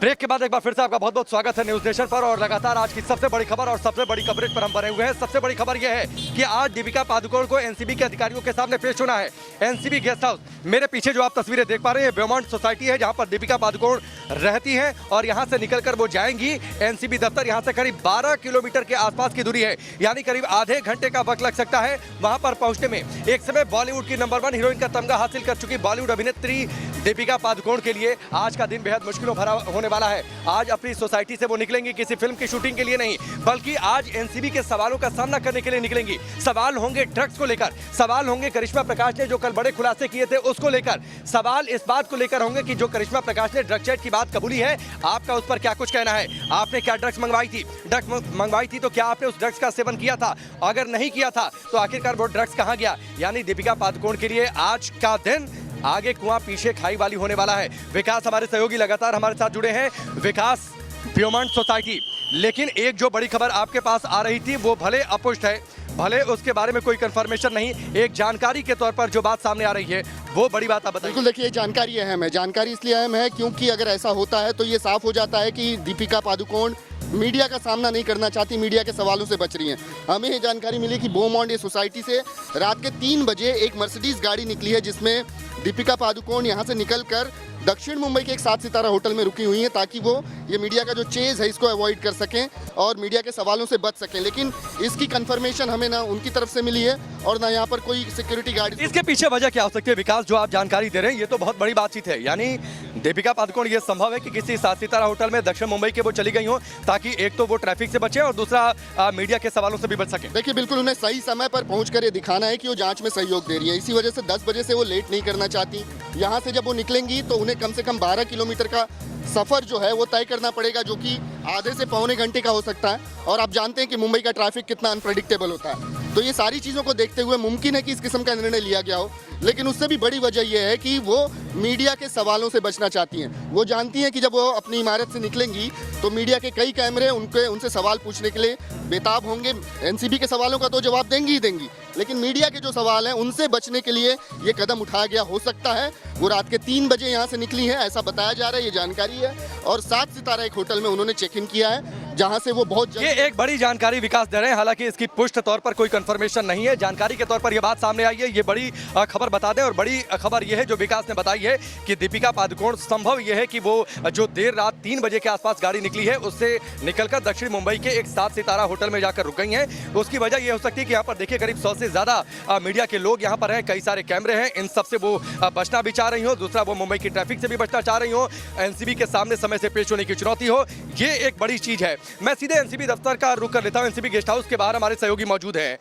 Break के बाद एक बार फिर से आपका बहुत बहुत स्वागत है न्यूज नेशन पर। और लगातार आज की सबसे बड़ी खबर और सबसे बड़ी कवरेज पर हम बने हुए हैं। सबसे बड़ी खबर यह है कि आज दीपिका पादुकोण को एनसीबी के अधिकारियों के सामने पेश होना है। एनसीबी गेस्ट हाउस, मेरे पीछे जो आप तस्वीरें देख पा रहे हैं, ब्योमॉन्ट सोसाइटी है जहां पर दीपिका पादुकोण रहती हैं और यहां से निकलकर वो जाएंगी एनसीबी दफ्तर। यहां से करीब 12 किलोमीटर के आसपास की दूरी है, यानी करीब आधे घंटे का वक्त लग सकता है वहां पर पहुंचने में। एक समय बॉलीवुड की नंबर 1 हीरोइन का तमगा हासिल कर चुकी बॉलीवुड अभिनेत्री दीपिका पादुकोण के लिए आज का दिन बेहद मुश्किलों भरा होने वाला है। आज अपनी सोसाइटी से वो निकलेंगी किसी फिल्म की शूटिंग के लिए नहीं, बल्कि आज एनसीबी के सवालों का सामना करने के लिए निकलेंगी। सवाल होंगे ड्रग्स को लेकर, सवाल होंगे करिश्मा प्रकाश ने जो कल बड़े खुलासे किए थे उसको लेकर, सवाल इस बात को लेकर होंगे कि जो करिश्मा प्रकाश ने ड्रग चैट की बात कबूली है, आपका उस पर क्या कुछ कहना है। आपने क्या ड्रग्स मंगवाई थी? ड्रग्स मंगवाई थी तो क्या आपने उस ड्रग्स का सेवन किया था? अगर नहीं किया था तो आखिरकार वो ड्रग्स कहां गया? यानी दीपिका पादुकोण के लिए आज का दिन आगे कुआं पीछे खाई वाली होने वाला है। विकास हमारे सहयोगी लगातार हमारे साथ जुड़े हैं। विकास, ब्योमॉन्ट सोसाइटी, लेकिन एक जो बड़ी खबर आपके पास आ रही थी वो भले अपुष्ट है, भले उसके बारे में कोई कंफर्मेशन नहीं, एक जानकारी के तौर पर जो बात सामने आ रही है वो बड़ी बात आप बताइए। बिल्कुल, देखिए जानकारी अहम है। जानकारी इसलिए अहम है क्योंकि अगर ऐसा होता है तो ये साफ हो जाता है कि दीपिका पादुकोण मीडिया का सामना नहीं करना चाहती, मीडिया के सवालों से बच रही हैं। हमें ये जानकारी मिली कि ब्योमॉन्ट सोसाइटी से रात के 3 बजे एक मर्सिडीज गाड़ी निकली है जिसमें दीपिका पादुकोण यहाँ से निकलकर दक्षिण मुंबई के एक 7 सितारा होटल में रुकी हुई हैं ताकि वो ये मीडिया का जो चेज है इसको अवॉइड कर सकें और मीडिया के सवालों से बच सकें। लेकिन इसकी कंफर्मेशन हमें ना उनकी तरफ से मिली है और ना यहाँ पर कोई सिक्योरिटी गार्ड। इसके पीछे वजह क्या हो सकती है विकास, जो आप जानकारी दे रहे हैं? ये तो बहुत बड़ी बातचीत है। यानी दीपिका पादुकोण, ये संभव है कि किसी 7 सितारा होटल में दक्षिण मुंबई के वो चली गई हो ताकि एक तो वो ट्रैफिक से बचे और दूसरा मीडिया के सवालों से भी बच सके। देखिए बिल्कुल, उन्हें सही समय पर पहुंचकर ये दिखाना है कि वो जांच में सहयोग दे रही है। इसी वजह से 10 बजे से वो लेट नहीं करना चाहती। यहाँ से जब वो निकलेंगी तो उन्हें कम से कम 12 किलोमीटर का सफर जो है वो तय करना पड़ेगा, जो कि आधे से पौने घंटे का हो सकता है। और आप जानते हैं कि मुंबई का ट्रैफिक कितना अनप्रेडिक्टेबल होता है, तो ये सारी चीज़ों को देखते हुए मुमकिन है कि इस किस्म का निर्णय लिया गया हो। लेकिन उससे भी बड़ी वजह यह है कि वो मीडिया के सवालों से बचना चाहती हैं। वो जानती हैं कि जब वो अपनी इमारत से निकलेंगी तो मीडिया के कई कैमरे उनसे सवाल पूछने के लिए बेताब होंगे। एनसीबी के सवालों का तो जवाब देंगी ही देंगी, लेकिन मीडिया के जो सवाल हैं उनसे बचने के लिए ये कदम उठाया गया हो सकता है। वो रात के 3 बजे यहाँ से निकली है, ऐसा बताया जा रहा है, ये जानकारी है। और 7 सितारा एक होटल में उन्होंने चेक इन किया है जहाँ से वो बहुत ये एक बड़ी जानकारी विकास दे रहे हैं। हालांकि इसकी पुष्ट तौर पर कोई कंफर्मेशन नहीं है, जानकारी के तौर पर यह बात सामने आई है। ये बड़ी खबर बता दें, और बड़ी खबर यह है जो विकास ने बताई है कि दीपिका पादुकोण, संभव यह है कि वो जो देर रात 3 बजे के आसपास गाड़ी निकली है उससे निकलकर दक्षिण मुंबई के एक 7 सितारा होटल में जाकर रुक गई हैं। उसकी वजह यह हो सकती है कि यहाँ पर देखिए करीब 100 से ज्यादा मीडिया के लोग यहाँ पर हैं, कई सारे कैमरे हैं, इन सबसे वो बचना भी चाह रही हो। दूसरा, वो मुंबई की ट्रैफिक से भी बचना चाह रही हो, एनसीबी के सामने समय से पेश होने की चुनौती हो, ये एक बड़ी चीज है। मैं सीधे एनसीबी दफ्तर का रुख कर लेता हूं। एनसीबी गेस्ट हाउस के बाहर हमारे सहयोगी मौजूद हैं।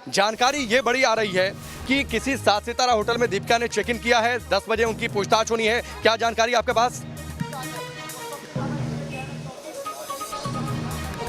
जानकारी ये बड़ी आ रही है कि किसी 7 सितारा होटल में दीपिका ने चेक इन किया है, 10 बजे उनकी पूछताछ होनी है। क्या जानकारी आपके पास?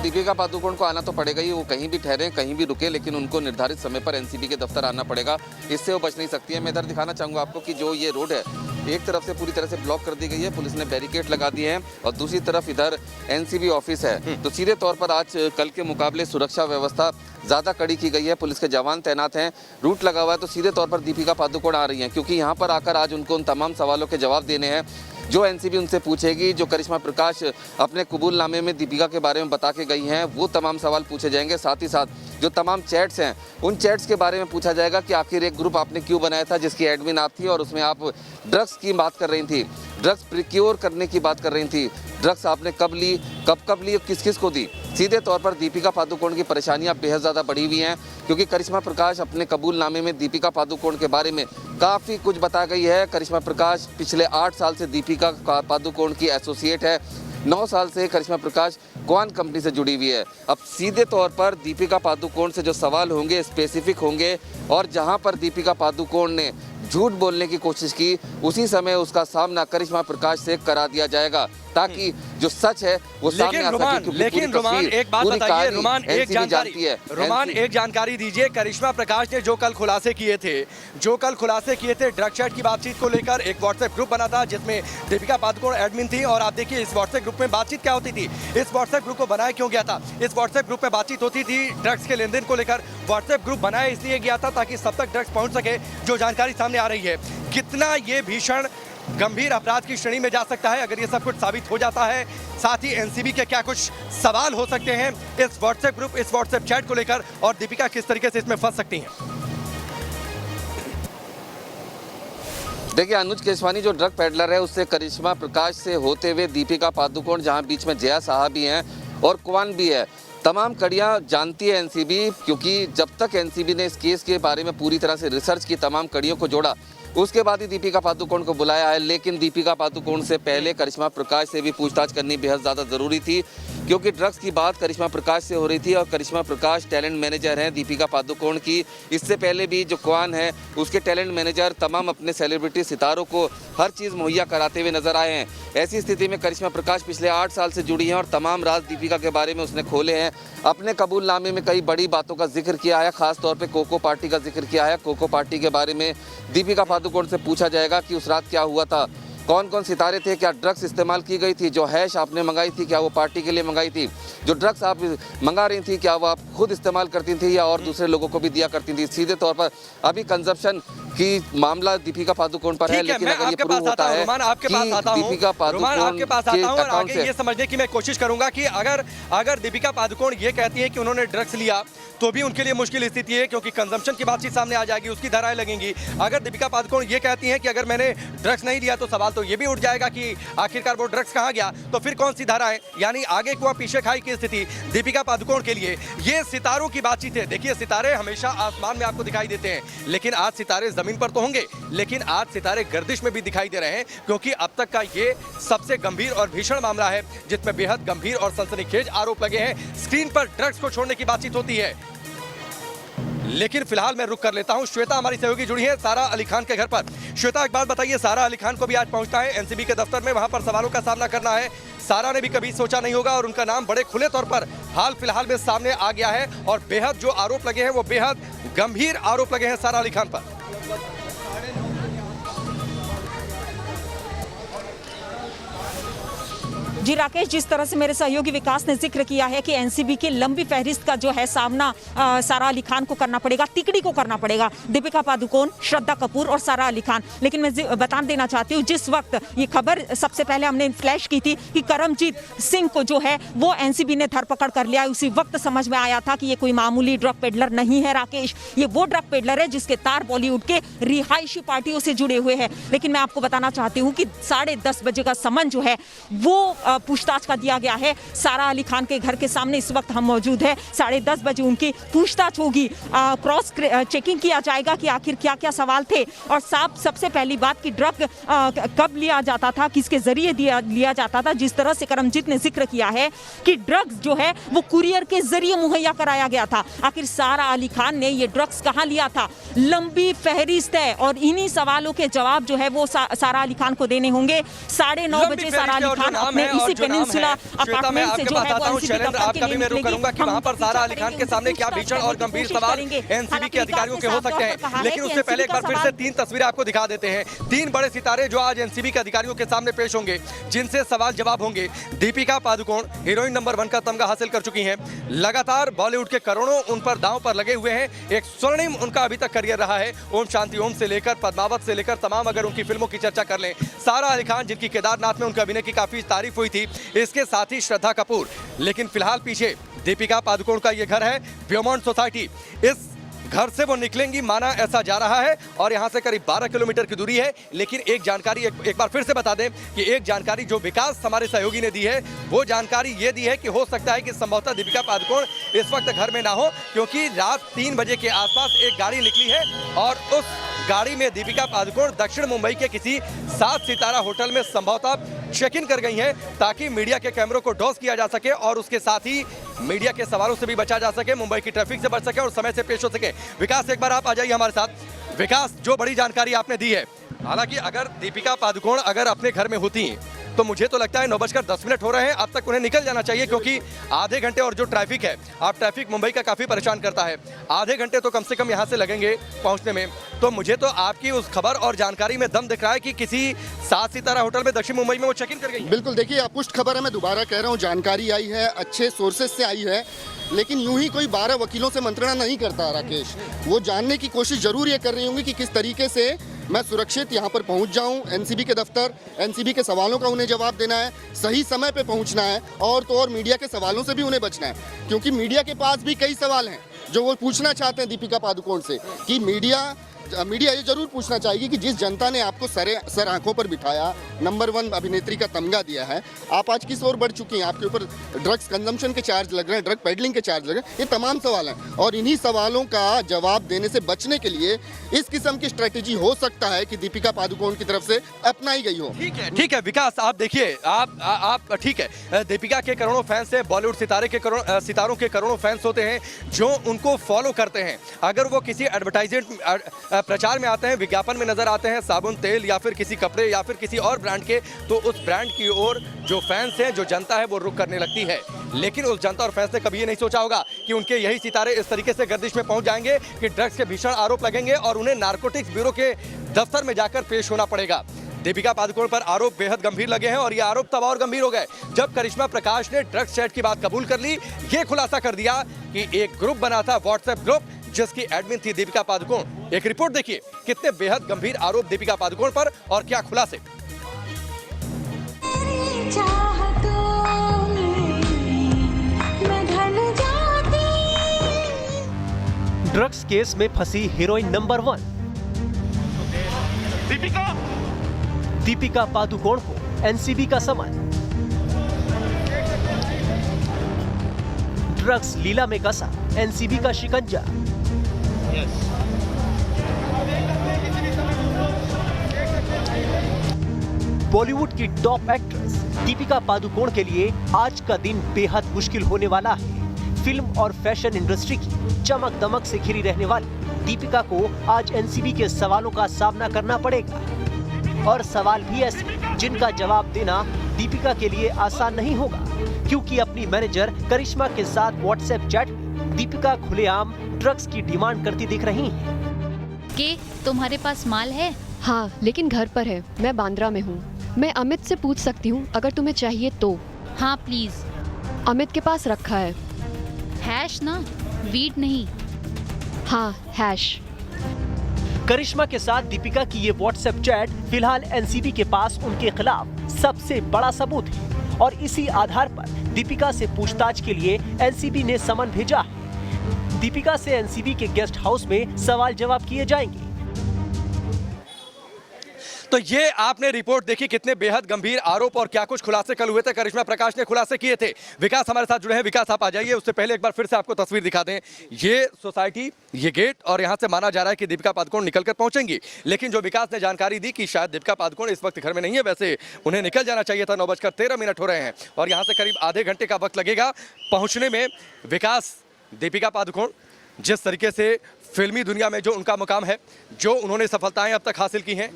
दीपिका पादुकोण को आना तो पड़ेगा ही, वो कहीं भी ठहरे कहीं भी रुके, लेकिन उनको निर्धारित समय पर एनसीबी के दफ्तर आना पड़ेगा, इससे वो बच नहीं सकती है। मैं इधर दिखाना चाहूँगा आपको कि जो ये रोड है एक तरफ से पूरी तरह से ब्लॉक कर दी गई है, पुलिस ने बैरिकेड लगा दिए हैं, और दूसरी तरफ इधर एनसीबी ऑफिस है। तो सीधे तौर पर आज कल के मुकाबले सुरक्षा व्यवस्था ज़्यादा कड़ी की गई है, पुलिस के जवान तैनात हैं, रूट लगा हुआ है। तो सीधे तौर पर दीपिका पादुकोण आ रही हैं क्योंकि यहाँ पर आकर आज उनको उन तमाम सवालों के जवाब देने हैं जो एनसीबी उनसे पूछेगी। जो करिश्मा प्रकाश अपने कबूलनामे में दीपिका के बारे में बता के गई हैं वो तमाम सवाल पूछे जाएंगे। साथ ही साथ जो तमाम चैट्स हैं उन चैट्स के बारे में पूछा जाएगा कि आखिर एक ग्रुप आपने क्यों बनाया था जिसकी एडमिन आप थी और उसमें आप ड्रग्स की बात कर रही थी, ड्रग्स प्रिक्योर करने की बात कर रही थी, ड्रग्स आपने कब ली, कब ली और किस किस को दी। सीधे तौर पर दीपिका पादुकोण की परेशानियां बेहद ज़्यादा बढ़ी हुई हैं क्योंकि करिश्मा प्रकाश अपने कबूलनामे में दीपिका पादुकोण के बारे में काफ़ी कुछ बता गई है। करिश्मा प्रकाश पिछले 8 साल से दीपिका पादुकोण की एसोसिएट है, 9 साल से करिश्मा प्रकाश क्वान कंपनी से जुड़ी हुई है। अब सीधे तौर पर दीपिका पादुकोण से जो सवाल होंगे स्पेसिफिक होंगे, और जहां पर दीपिका पादुकोण ने झूठ बोलने की कोशिश की उसी समय उसका सामना करिश्मा प्रकाश से करा दिया जाएगा ताकि जो सच है वो सामने आ सके। लेकिन रोमान, एक बात बताइए रोमान, एक जानकारी दीजिए। करिश्मा प्रकाश ने जो कल खुलासे किए थे ड्रग चैट की बातचीत को लेकर, एक व्हाट्सएप ग्रुप बना था जिसमें दीपिका पादुकोण एडमिन थी, और आप देखिए इस व्हाट्सएप ग्रुप में बातचीत क्या होती थी। इस व्हाट्सएप ग्रुप को बनाया क्यों गया था? इस व्हाट्सएप ग्रुप में बातचीत होती थी ड्रग्स के लेन देन को लेकर। व्हाट्सएप ग्रुप बनाया इसलिए गया था ताकि सब तक ड्रग्स पहुंच सके, जो जानकारी सामने आ रही है। कितना ये भीषण गंभीर अपराध की श्रेणी में जा सकता है अगर ये सब कुछ साबित हो जाता है। साथ ही एनसीबी के क्या कुछ सवाल हो सकते हैं इस व्हाट्सएप ग्रुप, इस व्हाट्सएप चैट को लेकर, और दीपिका किस तरीके से इसमें फंस सकती हैं। देखिए, अनुज केशवानी जो ड्रग पेडलर है, उससे करिश्मा प्रकाश से होते हुए दीपिका पादुकोण, जहां बीच में जया साहा भी हैं और कुवान भी है, तमाम कड़ियां जानती है एनसीबी, क्योंकि जब तक एनसीबी ने इस केस के बारे में पूरी तरह से रिसर्च की, तमाम कड़ियों को जोड़ा, उसके बाद ही दीपिका पादुकोण को बुलाया है। लेकिन दीपिका पादुकोण से पहले करिश्मा प्रकाश से भी पूछताछ करनी बेहद ज़्यादा ज़रूरी थी, क्योंकि ड्रग्स की बात करिश्मा प्रकाश से हो रही थी और करिश्मा प्रकाश टैलेंट मैनेजर हैं दीपिका पादुकोण की। इससे पहले भी जो कुवान है, उसके टैलेंट मैनेजर तमाम अपने सेलिब्रिटी सितारों को हर चीज़ मुहैया कराते हुए नजर आए हैं। ऐसी स्थिति में करिश्मा प्रकाश पिछले 8 साल से जुड़ी हैं और तमाम राज दीपिका के बारे में उसने खोले हैं। अपने कबूलनामे में कई बड़ी बातों का जिक्र किया है, खासतौर पर कोको पार्टी का जिक्र किया है। कोको पार्टी के बारे में दीपिका पादुकोण से पूछा जाएगा कि उस रात क्या हुआ था, कौन कौन सितारे थे, क्या ड्रग्स इस्तेमाल की गई थी, जो हैश आपने मंगाई थी क्या वो पार्टी के लिए मंगाई थी, जो ड्रग्स आप मंगा रही थी क्या वो आप खुद इस्तेमाल करती थी या और दूसरे लोगों को भी दिया करती थी। सीधे तौर पर अभी कंजप्शन की मामला दीपिका पादुकोण पर है, लेकिन अगर ये प्रूव होता है कि दीपिका पादुकोण के अकाउंट से, ये समझने की मैं कोशिश करूंगा कि अगर दीपिका पादुकोण ये कहती है कि उन्होंने ड्रग्स लिया तो भी उनके लिए मुश्किल स्थिति है, क्योंकि कंजम्पशन की बातचीत सामने आ जाएगी, उसकी धाराएं लगेंगी। अगर दीपिका पादुकोण ये कहती हैं कि अगर मैंने ड्रग्स नहीं लिया तो सवाल तो ये भी उठ जाएगा कि आखिरकार वो ड्रग्स कहाँ गया, तो फिर कौन सी धाराएं, यानी आगे कुआं पीछे खाई की स्थिति दीपिका पादुकोण के लिए। ये सितारों की बातचीत है। देखिए, सितारे हमेशा आसमान में आपको दिखाई देते हैं, लेकिन आज सितारे जमीन पर तो होंगे, लेकिन आज सितारे गर्दिश में भी दिखाई दे रहे हैं, क्योंकि अब तक का ये सबसे गंभीर और भीषण मामला है जिसमें बेहद गंभीर और सनसनीखेज आरोप लगे हैं। स्क्रीन पर ड्रग्स को छोड़ने की बातचीत होती है, लेकिन फिलहाल मैं रुक कर लेता हूं। श्वेता हमारी सहयोगी जुड़ी है सारा अली खान के घर पर। श्वेता, एक बात बताइए, सारा अली खान को भी आज पहुंचना है एनसीबी के दफ्तर में, वहां पर सवालों का सामना करना है। सारा ने भी कभी सोचा नहीं होगा और उनका नाम बड़े खुले तौर पर हाल फिलहाल में सामने आ गया है, और बेहद जो आरोप लगे हैं वो बेहद गंभीर आरोप लगे हैं सारा अली खान पर। जी राकेश, जिस तरह से मेरे सहयोगी विकास ने जिक्र किया है कि एनसीबी की लंबी फहरिस्त का जो है सामना सारा अली खान को करना पड़ेगा, तिकड़ी को करना पड़ेगा, दीपिका पादुकोण, श्रद्धा कपूर और सारा अली खान। लेकिन मैं बता देना चाहती हूँ, जिस वक्त ये खबर सबसे पहले हमने फ्लैश की थी कि करमजीत सिंह को जो है वो एनसीबी ने धरपकड़ कर लिया, उसी वक्त समझ में आया था कि ये कोई मामूली ड्रग पेडलर नहीं है राकेश, ये वो ड्रग पेडलर है जिसके तार बॉलीवुड के रिहायशी पार्टियों से जुड़े हुए हैं। लेकिन मैं आपको बताना चाहती हूँ कि 10:30 बजे का समन जो है वो पूछताछ का दिया गया है। सारा अली खान के घर के सामने इस वक्त हम मौजूद है। 10:30 बजे उनकी पूछताछ होगी, क्रॉस चेकिंग किया जाएगा कि आखिर क्या क्या सवाल थे, और सबसे पहली बात कि ड्रग कब लिया जाता था, किसके जरिए लिया जाता था। जिस तरह से करमजीत ने जिक्र किया है कि ड्रग्स जो है वो कुरियर के जरिए मुहैया कराया गया था, आखिर सारा अली खान ने ये ड्रग्स कहां लिया था, लंबी फहरिस्त है और इन्हीं सवालों के जवाब जो है वो सारा अली खान को देने होंगे। 9:30 बजे सारा अली खान अपने इसी पेनिनसुला अपार्टमेंट से जो है वो एनसीबी दफ्तर के लिए निकलेंगे। कि वहां पर सारा अली खान के सामने क्या भीषण और गंभीर सवाल एनसीबी के अधिकारियों के हो सकते हैं। लेकिन उससे पहले एक बार फिर से 3 तस्वीरें आपको दिखा देते हैं। 3 बड़े सितारे जो आज एनसीबी के अधिकारियों के सामने पेश होंगे, जिनसे सवाल जवाब होंगे। दीपिका पादुकोण हीरोइन नंबर 1 का तमगा हासिल कर चुकी हैं, लगातार बॉलीवुड के करोड़ों उन पर दांव पर लगे हुए हैं। एक स्वर्णिम उनका अभी तक करियर रहा है, ओम शांति ओम से लेकर पद्मावत से लेकर तमाम अगर उनकी फिल्मों की चर्चा कर लें। सारा अली खान, जिनकी केदारनाथ में उनके अभिनय की काफी तारीफ हुई थी, इसके साथ ही श्रद्धा कपूर। लेकिन फिलहाल पीछे दीपिका पादुकोण का ये घर है, ब्यूमॉन्ट सोसाइटी। इस घर से वो निकलेंगी माना ऐसा जा रहा है, और यहाँ से करीब 12 किलोमीटर की दूरी है। लेकिन एक जानकारी एक बार फिर से बता दें कि एक जानकारी जो विकास हमारे सहयोगी ने दी है, वो जानकारी ये दी है कि हो सकता है कि संभवतः दीपिका पादुकोण इस वक्त घर में ना हो, क्योंकि रात 3 बजे के आसपास एक गाड़ी निकली है और उस गाड़ी में दीपिका पादुकोण दक्षिण मुंबई के किसी 7 सितारा होटल में संभवतः चेक इन कर गई हैं, ताकि मीडिया के कैमरों को डॉस किया जा सके और उसके साथ ही मीडिया के सवालों से भी बचा जा सके, मुंबई की ट्रैफिक से बच सके और समय से पेश हो सके। विकास, एक बार आप आ जाइए हमारे साथ। विकास, जो बड़ी जानकारी आपने दी है, हालांकि अगर दीपिका पादुकोण अगर अपने घर में होती तो मुझे तो लगता है 9:10 हो रहे हैं, अब तक उन्हें निकल जाना चाहिए, क्योंकि आधे घंटे और जो ट्रैफिक है, आप ट्रैफिक मुंबई का काफ़ी परेशान करता है, आधे घंटे तो कम से कम यहाँ से लगेंगे पहुँचने में। तो मुझे तो आपकी उस खबर और जानकारी में दम दिख रहा है कि किसी 7 सितारा होटल में दक्षिण मुंबई में वो चेक इन कर गई। बिल्कुल, देखिए अपुष्ट खबर है, मैं दोबारा कह रहा हूँ, जानकारी आई है, अच्छे सोर्सेज से आई है, लेकिन यूं ही कोई 12 वकीलों से मंत्रणा नहीं करता राकेश। वो जानने की कोशिश जरूर ये कर रही होंगी कि किस तरीके से मैं सुरक्षित यहाँ पर पहुँच जाऊँ एनसीबी के दफ्तर। एनसीबी के सवालों का उन्हें जवाब देना है, सही समय पे पहुँचना है, और तो और मीडिया के सवालों से भी उन्हें बचना है, क्योंकि मीडिया के पास भी कई सवाल हैं जो वो पूछना चाहते हैं दीपिका पादुकोण से। कि मीडिया ये जरूर पूछना चाहेगी कि जिस जनता ने आपको सर आंखों पर बिठाया, नंबर 1 अभिनेत्री का तमगा दिया है, आप आज किस ओर बढ़ चुकी हैं? आपके ऊपर ड्रग्स कंजम्पशन के चार्ज लग रहे हैं, ड्रग पेडलिंग के चार्ज लग रहे हैं। ये तमाम सवाल हैं, और इन्हीं सवालों का जवाब देने से बचने के लिए इस किस्म की स्ट्रेटेजी हो सकता है कि दीपिका पादुकोण की तरफ से अपनाई गई हो। ठीक है विकास, आप देखिए, आप ठीक है, दीपिका के करोड़ों फैंस हैं, बॉलीवुड सितारों के करोड़ों फैंस होते हैं जो उनको फॉलो करते हैं। अगर वो किसी एडवर्टाइजमेंट प्रचार में आते हैं, विज्ञापन में नजर आते हैं, साबुन, तेल या फिर किसी कपड़े या फिर किसी और ब्रांड के, तो उस ब्रांड की ओर जो फैंस हैं, जो जनता है, वो रुख करने लगती है। लेकिन उस जनता और फैंस ने कभी ये नहीं सोचा होगा कि उनके यही सितारे इस तरीके से गर्दिश में पहुंच जाएंगे कि ड्रग्स के भीषण आरोप लगेंगे और उन्हें नारकोटिक्स ब्यूरो के दफ्तर में जाकर पेश होना पड़ेगा। दीपिका पादुकोण पर आरोप बेहद गंभीर लगे हैं, और ये आरोप तब और गंभीर हो गए जब करिश्मा प्रकाश ने ड्रग्स चैट की बात कबूल कर ली। ये खुलासा कर दिया कि एक ग्रुप बना था, व्हाट्सएप ग्रुप, जिसकी एडमिन थी दीपिका पादुकोण। एक रिपोर्ट देखिए, कितने बेहद गंभीर आरोप दीपिका पादुकोण पर और क्या खुलासे। ड्रग्स केस में फंसी हीरोइन नंबर 1 दीपिका पादुकोण को एनसीबी का समन। ड्रग्स लीला में कसा एनसीबी का शिकंजा। बॉलीवुड की टॉप एक्ट्रेस दीपिका पादुकोण के लिए आज का दिन बेहद मुश्किल होने वाला है। फिल्म और फैशन इंडस्ट्री की चमक दमक से घिरी रहने वाली दीपिका को आज एनसीबी के सवालों का सामना करना पड़ेगा, और सवाल भी ऐसे जिनका जवाब देना दीपिका के लिए आसान नहीं होगा, क्योंकि अपनी मैनेजर करिश्मा के साथ व्हाट्सएप चैट में दीपिका खुलेआम ड्रग्स की डिमांड करती दिख रही हैं। कि तुम्हारे पास माल है? हाँ, लेकिन घर पर है, मैं बांद्रा में हूँ। मैं अमित से पूछ सकती हूँ अगर तुम्हें चाहिए तो? हाँ प्लीज। अमित के पास रखा है। हैश ना, वीट नहीं। हाँ, हैश। करिश्मा के साथ दीपिका की ये व्हाट्सएप चैट फिलहाल एनसीबी के पास उनके खिलाफ सबसे बड़ा सबूत है, और इसी आधार पर दीपिका से पूछताछ के लिए एनसीबी ने समन भेजा है। दीपिका से एनसीबी के गेस्ट हाउस में सवाल जवाब किए जाएंगे। तो ये आपने रिपोर्ट देखी, कितने बेहद गंभीर आरोप और क्या कुछ खुलासे कल हुए थे, करिश्मा प्रकाश ने खुलासे किए थे। विकास हमारे साथ जुड़े हैं। विकास, आप आ जाइए। उससे पहले एक बार फिर से आपको तस्वीर दिखा दें। ये सोसाइटी, ये गेट, और यहाँ से माना जा रहा है कि दीपिका पादुकोण निकलकर पहुंचेंगी, लेकिन जो विकास ने जानकारी दी कि शायद दीपिका पादुकोण इस वक्त घर में नहीं है, वैसे उन्हें निकल जाना चाहिए था। 9:13 हो रहे हैं और यहाँ से करीब आधे घंटे का वक्त लगेगा पहुँचने में। विकास, दीपिका पादुकोण जिस तरीके से फिल्मी दुनिया में जो उनका मुकाम है, जो उन्होंने सफलताएं अब तक हासिल की हैं,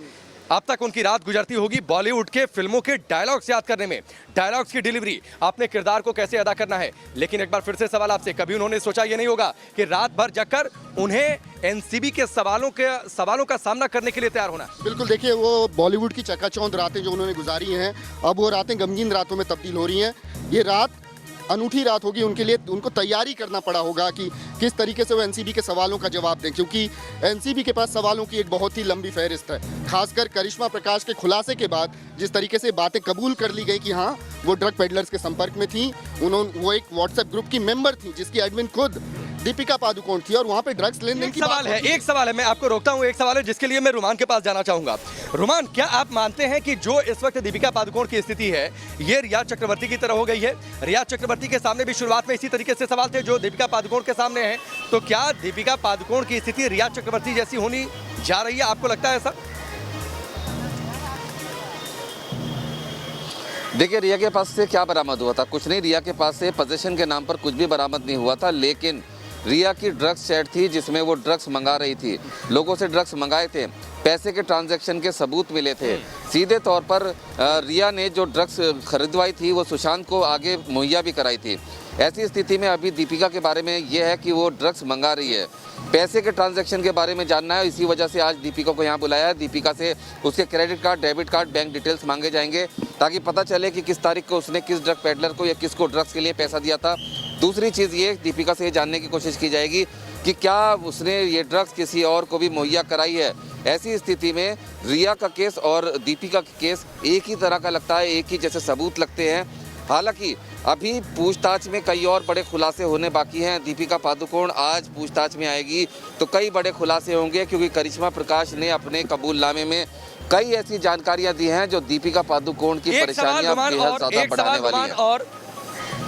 अब तक उनकी रात गुजरती होगी बॉलीवुड के फिल्मों के डायलॉग्स याद करने में, डायलॉग्स की डिलीवरी, अपने किरदार को कैसे अदा करना है। लेकिन एक बार फिर से सवाल आपसे, कभी उन्होंने सोचा ये नहीं होगा कि रात भर जगकर उन्हें एनसीबी के सवालों का सामना करने के लिए तैयार होना? बिल्कुल, देखिए, वो बॉलीवुड की चकाचौंध रातें जो उन्होंने गुजारी हैं, अब वो रातें गमगीन रातों में तब्दील हो रही हैं। ये रात अनूठी रात होगी उनके लिए। उनको तैयारी करना पड़ा होगा कि किस तरीके से वो एनसीबी के सवालों का जवाब दें, क्योंकि एनसीबी के पास सवालों की एक बहुत ही लंबी फहरिस्त है। खासकर करिश्मा प्रकाश के खुलासे के बाद जिस तरीके से बातें कबूल कर ली गई कि हाँ, वो ड्रग पेडलर्स के संपर्क में थी, वो एक व्हाट्सएप ग्रुप की मेंबर थी जिसकी एडमिन खुद दीपिका पादुकोण थी, और वहाँ पे ड्रग्स लेन देन की एक सवाल है, मैं आपको रोकता हूँ, एक सवाल है जिसके लिए मैं रुमान के पास जाना चाहूंगा। रुमान, क्या आप मानते हैं कि जो इस वक्त दीपिका पादुकोण की स्थिति है, ये रिया चक्रवर्ती की तरह हो गई है? रिया चक्रवर्ती के सामने भी शुरुआत में इसी तरीके से सवाल थे जो दीपिका पादुकोण के सामने हैं, तो क्या दीपिका पादुकोण की स्थिति रिया चक्रवर्ती जैसी होनी जा रही है? आपको लगता है ऐसा? देखिए, रिया के पास से क्या बरामद हुआ था? कुछ नहीं। रिया के पास से पोजीशन के नाम पर कुछ भी बरामद नहीं हुआ था, लेकिन रिया की ड्रग्स चैट थी जिसमें वो ड्रग्स मंगा रही थी, लोगों से ड्रग्स मंगाए थे, पैसे के ट्रांजैक्शन के सबूत मिले थे। सीधे तौर पर रिया ने जो ड्रग्स खरीदवाई थी वो सुशांत को आगे मुहैया भी कराई थी। ऐसी स्थिति में अभी दीपिका के बारे में ये है कि वो ड्रग्स मंगा रही है, पैसे के ट्रांजैक्शन के बारे में जानना है। इसी वजह से आज दीपिका को यहाँ बुलाया है। दीपिका से उसके credit card, debit card, bank details मांगे जाएंगे ताकि पता चले कि किस तारीख को उसने किस ड्रग पेडलर को या किसको ड्रग्स के लिए पैसा दिया था। दूसरी चीज़ ये, दीपिका से ये जानने की कोशिश की जाएगी कि क्या उसने ये ड्रग्स किसी और को भी मुहैया कराई है, ऐसी स्थिति में रिया का केस और दीपिका का केस एक ही तरह का लगता है, एक ही जैसे सबूत लगते हैं। हालांकि अभी पूछताछ में कई और बड़े खुलासे होने बाकी हैं। दीपिका पादुकोण आज पूछताछ में आएगी तो कई बड़े खुलासे होंगे, क्योंकि करिश्मा प्रकाश ने अपने कबूलनामे में कई ऐसी जानकारियां दी हैं जो दीपिका पादुकोण की परेशानियां बेहद ज्यादा बढ़ाने वाली हैं। और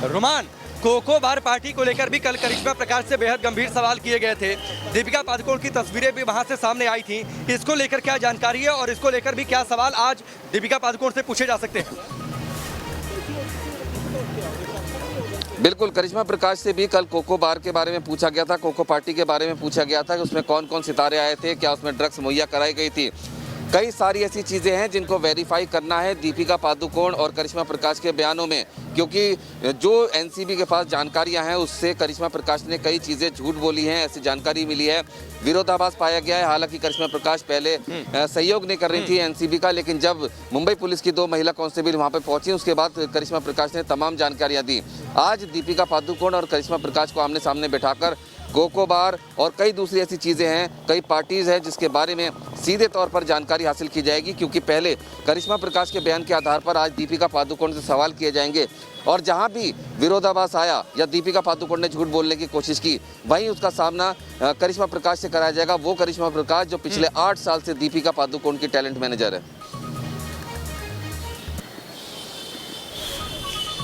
रोमान, कोको बार पार्टी को लेकर भी कल करिश्मा प्रकाश से बेहद गंभीर सवाल किए गए थे। दीपिका पादुकोण की तस्वीरें भी वहां से सामने आई थी। इसको लेकर क्या जानकारी है और इसको लेकर भी क्या सवाल आज दीपिका पादुकोण से पूछे जा सकते हैं? बिल्कुल, करिश्मा प्रकाश से भी कल कोको बार के बारे में पूछा गया था, कोको पार्टी के बारे में पूछा गया था कि उसमें कौन कौन सितारे आए थे, क्या उसमें ड्रग्स मुहैया कराई गई थी। कई सारी ऐसी चीज़ें हैं जिनको वेरीफाई करना है दीपिका पादुकोण और करिश्मा प्रकाश के बयानों में, क्योंकि जो एनसीबी के पास जानकारियां हैं उससे करिश्मा प्रकाश ने कई चीज़ें झूठ बोली हैं, ऐसी जानकारी मिली है। विरोधाभास पाया गया है। हालांकि करिश्मा प्रकाश पहले सहयोग नहीं कर रही थी एनसीबी का, लेकिन जब मुंबई पुलिस की 2 महिला कांस्टेबल वहां पर पहुंची उसके बाद करिश्मा प्रकाश ने तमाम जानकारियां दी। आज दीपिका पादुकोण और करिश्मा प्रकाश को आमने सामने बैठाकर कोको बार और कई दूसरी ऐसी चीज़ें हैं, कई पार्टीज़ हैं जिसके बारे में सीधे तौर पर जानकारी हासिल की जाएगी, क्योंकि पहले करिश्मा प्रकाश के बयान के आधार पर आज दीपिका पादुकोण से सवाल किए जाएंगे और जहां भी विरोधाभास आया या दीपिका पादुकोण ने झूठ बोलने की कोशिश की वहीं उसका सामना करिश्मा प्रकाश से कराया जाएगा। वो करिश्मा प्रकाश जो पिछले 8 साल से दीपिका पादुकोण की टैलेंट मैनेजर है।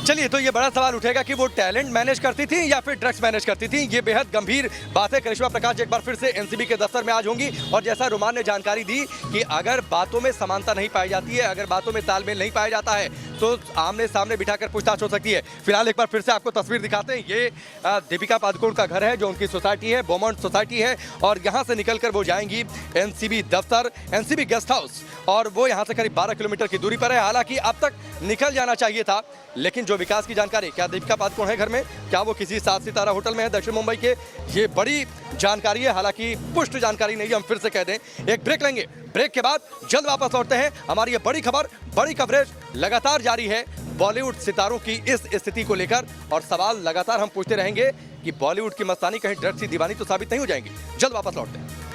चलिए, तो ये बड़ा सवाल उठेगा कि वो टैलेंट मैनेज करती थी या फिर ड्रग्स मैनेज करती थी। ये बेहद गंभीर बात है। करिश्मा प्रकाश एक बार फिर से एनसीबी के दफ्तर में आज होंगी और जैसा रोमान ने जानकारी दी कि अगर बातों में समानता नहीं पाई जाती है, अगर बातों में तालमेल नहीं पाया जाता है तो आमने सामने बिठाकर पूछताछ हो सकती है। फिलहाल एक बार फिर से आपको तस्वीर दिखाते हैं। ये दीपिका पादुकोण का घर है जो उनकी सोसाइटी है, बोमोंट सोसाइटी है, और यहाँ से निकलकर वो जाएंगी एनसीबी दफ्तर, एनसीबी गेस्ट हाउस, और वो यहाँ से करीब 12 किलोमीटर की दूरी पर है। हालांकि अब तक निकल जाना चाहिए था, लेकिन जो विकास की जानकारी, क्या दीपिका पादुकोण है घर में, क्या वो किसी 7 सितारा होटल में है दक्षिण मुंबई के, ये बड़ी जानकारी है। हालांकि पुष्ट जानकारी नहीं, हम फिर से कह दें। एक ब्रेक लेंगे, ब्रेक के बाद जल्द वापस लौटते हैं। हमारी ये बड़ी खबर, बड़ी कवरेज लगातार जारी है बॉलीवुड सितारों की इस स्थिति को लेकर, और सवाल लगातार हम पूछते रहेंगे कि बॉलीवुड की मस्तानी कहीं ड्रग्स की दीवानी तो साबित नहीं हो जाएंगी। जल्द वापस लौटते हैं।